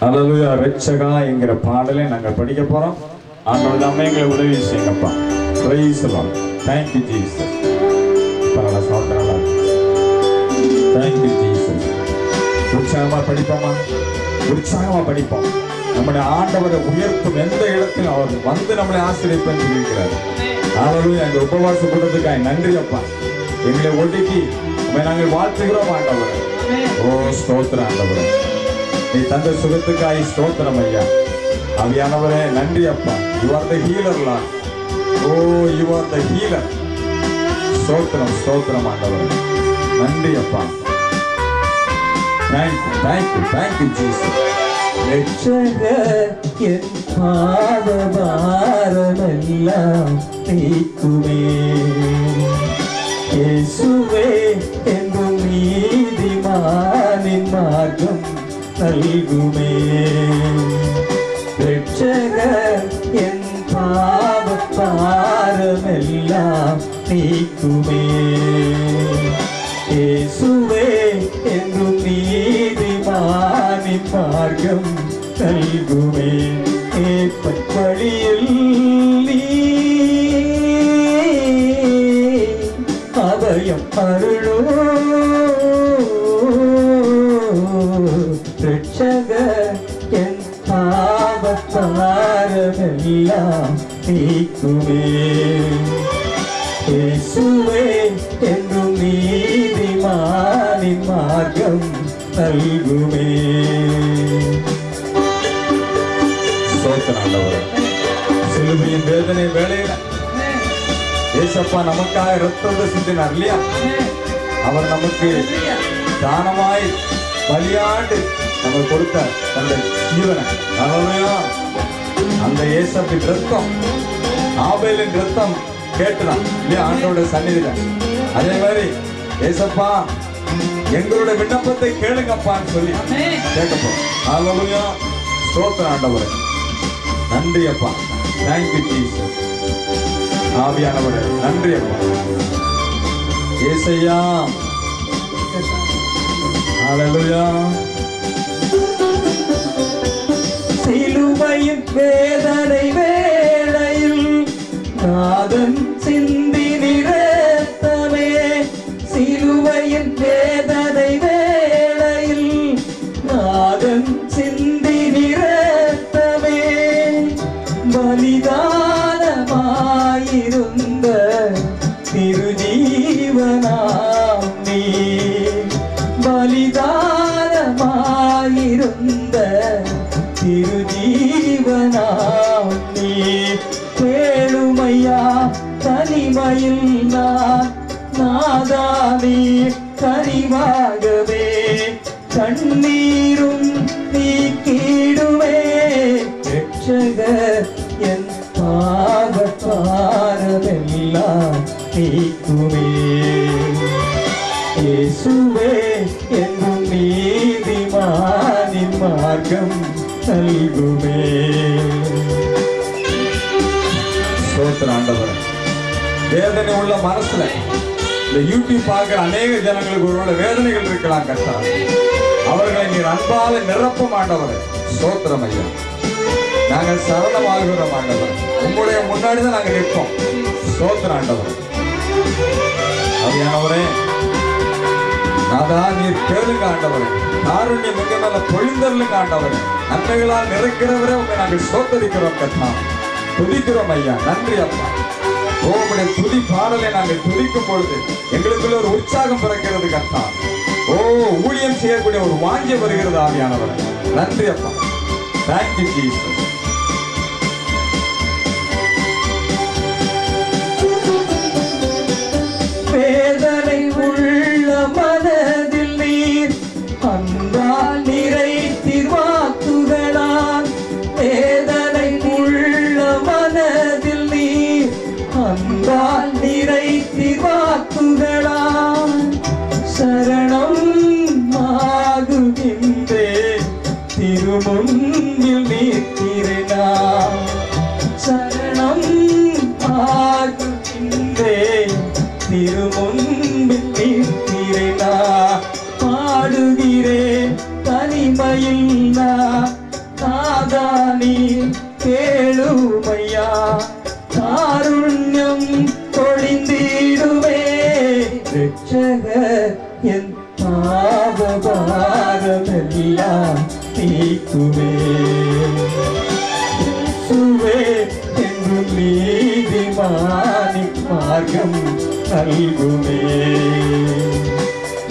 அல்லேலூயா. ரட்சகா என்கிற பாடலை நாங்கள் படிக்க போறோம். ஆண்டவர் தாமே எங்களை உதவி செய்யுங்கப்பா. Praise the Lord. Thank you Jesus. பரவாயில்ல சவுண்ட் நல்லா இருக்கு. Thank you Jesus. உற்சாகமா படிப்போமா? உற்சாகமா படிப்போம். நம்முடைய ஆண்டவரை உயர்த்தும் எந்த இடத்திலும் அவர் வந்து நம்மளை ஆசீர்வதிப்பேன்னு சொல்லியிருக்கிறார். அல்லேலூயா. எங்க உபவாச கூட்டத்துக்காய் நன்றி அப்பா. எங்களை ஒடுக்கி நாங்கள் வாழ்த்துகிறோம் ஆண்டவரை. ஓ ஸ்தோத்திரம் ஆண்டவரே. நீ தந்த சுகத்துக்காய் ஸ்தோத்திரம் ஐயா. ஆவியானவரே நன்றி அப்பா. You are the healer Lord. O you are the healer. ஸ்தோத்திரம் ஸ்தோத்திரம் ஆண்டவரே. நன்றி அப்பா. Thank you Jesus. ரட்சகர் என் பாவபாரமெல்லாம் நீக்குமே. இயேசுவே என்றும் நீதிமானின் மார்க்கம் நல்குமே. ரட்சகர் என் பாவபாரமெல்லாம் நீக்குமே. இயேசுவே என்றும் நீதிமானின் மார்க்கம் நல்குமே. வழியில் நீ அபயம் அருளோ. ரட்சகர் என் பாவபாரமெல்லாம் நீக்குமே. இயேசுவே என்றும் நீதிமானின் மார்க்கம் நல்குமே. ஸ்தோத்திரம் ஆண்டவரே. சிலுவையின் வேதனை வேளையில ஏசப்பா நமக்காக இரத்தத்தை சிந்தினார் இல்லையா? அவர் நமக்கு தானமாய் பலியாண்டு நமக்கு கொடுத்த தன்னுடைய ஜீவனை. அல்லேலூயா. அந்த ஏசப்பின் ரத்தம், ஆபேலின் ரத்தம் கேட்டுறான் இல்லையா ஆண்டவருடைய சந்நிதியில. அதே மாதிரி ஏசப்பா எங்களுடைய விண்ணப்பத்தை கேளுங்கப்பான்னு சொல்லி கேட்கப்போம். அல்லேலூயா. ஸ்தோத்திரம் ஆண்டவரே. நன்றி அப்பா. Thank you Jesus. ஆவியானவரே நன்றி அப்பா. இயேசையா. அல்லேலூயா. சிலுவையின் வேதனை வேளையில் நாதன் சிந்தி நிறத்தமே. சிலுவையின் வேதனை வேளையில் நாதன் சிந்தி நிறத்தமே. பலிதானமாயிருந்த திருஜீவனாம் நீ. பலிதானமாயிருந்த திருஜீவனாம் நீ. கேளுமையா தனிமையில் நான் நாதானே கனிவாகவே கண்ணீரும் நீக்கிடுவே. ரட்சகர் என் பாவபாரமெல்லாம் நீக்குமே. இயேசுவே என்றும் நீதிமானின் மார்க்கம் நல்குமே. ஸ்தோத்திரம் ஆண்டவரே. வேதனை உள்ள மனசுல இந்த யூடியூப் பார்க்கிற அநேக ஜனங்களுக்கு ஒருவேளை வேதனைகள் இருக்கலாம் கர்த்தா. அவர்களை நீர் அன்பால நிரப்பும் ஆண்டவரே. ஸ்தோத்திரம் ஐயா. நாங்கள் சரணமாகிறோம் ஆண்டவரே. உங்களுடைய முன்னாடிதான் நாங்கள் நிற்போம். ஸ்தோத்திரம் ஆண்டவரே. ஆவியானவரே நாதான் நீர் கேளுங்க ஆண்டவரே. காருண்யம் எங்க மேல பொழிந்தருளுங்க ஆண்டவரே. நன்மைகளால் நிறைக்கிறவரே உங்களை நாங்கள் ஸ்தோத்தரிக்கிறோம் கர்த்தா. துதிக்கிறோம் ஐயா. நன்றி அப்பா. உங்களுடைய துதி பாடலை நாங்கள் துதிக்கும் பொழுது எங்களுக்குள்ள ஒரு உற்சாகம் பிறக்கிறது கர்த்தா. ஓ ஊழியம் செய்யக்கூடிய ஒரு வாஞ்சை வருகிறது ஆவியானவரே. நன்றி அப்பா. Thank you Jesus. வேதனை உள்ள மனதில் நீர் அன்பால் நிறைத்தீர் வாக்குகளால். வேதனை உள்ள மனதில் நீர் அன்பால் நிறைத்தீர் வாக்குகளால். சரணம் ஆகுகின்றே திருமுன்னில் நிற்கிறேன். சரணம் ஆகுகின்றே திருமுன்பில் நிற்கிறேன். பாடுகிறேன் தனிமையில் நான் நாதானி கேளுமையா காருண்யம் பொழிந்திடுவே ரட்சகர் என் பாவபாரமெல்லாம் நீக்குவே சுவே என்றும் நீதிமானி மார்க்கம் நல்குமே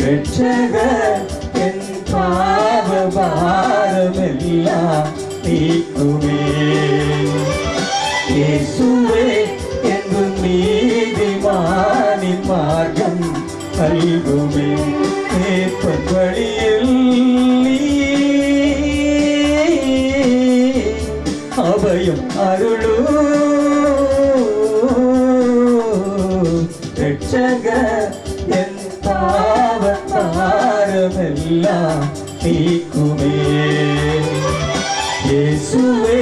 ரட்சகர் என் பாவபாரமெல்லாம் நீக்குமே இயேசுவே என்றும் நீதிமானி மார்க்கம் நல்குமே மேற்பன் வழியில் அபயம் அருளோ ரட்சகர் என் பாவபாரமெல்லாம் நீக்குமே இயேசுவே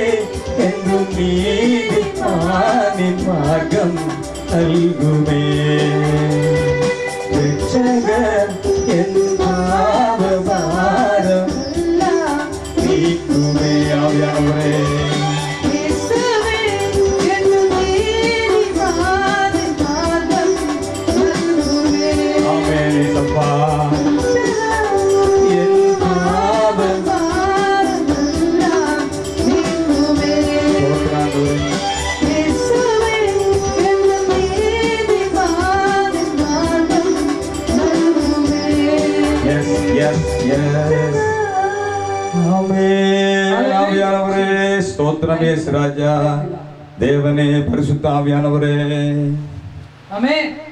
என்றும் நீதிமானின் மார்க்கம் நல்குமே ரட்சகர் என் பாவபாரம் நீக்குமே ஆவியானவரே ஸ்தோத்திரம் இயேசு ராஜா தேவனே பரிசுத்த ஆவியானவரே ஆமென்.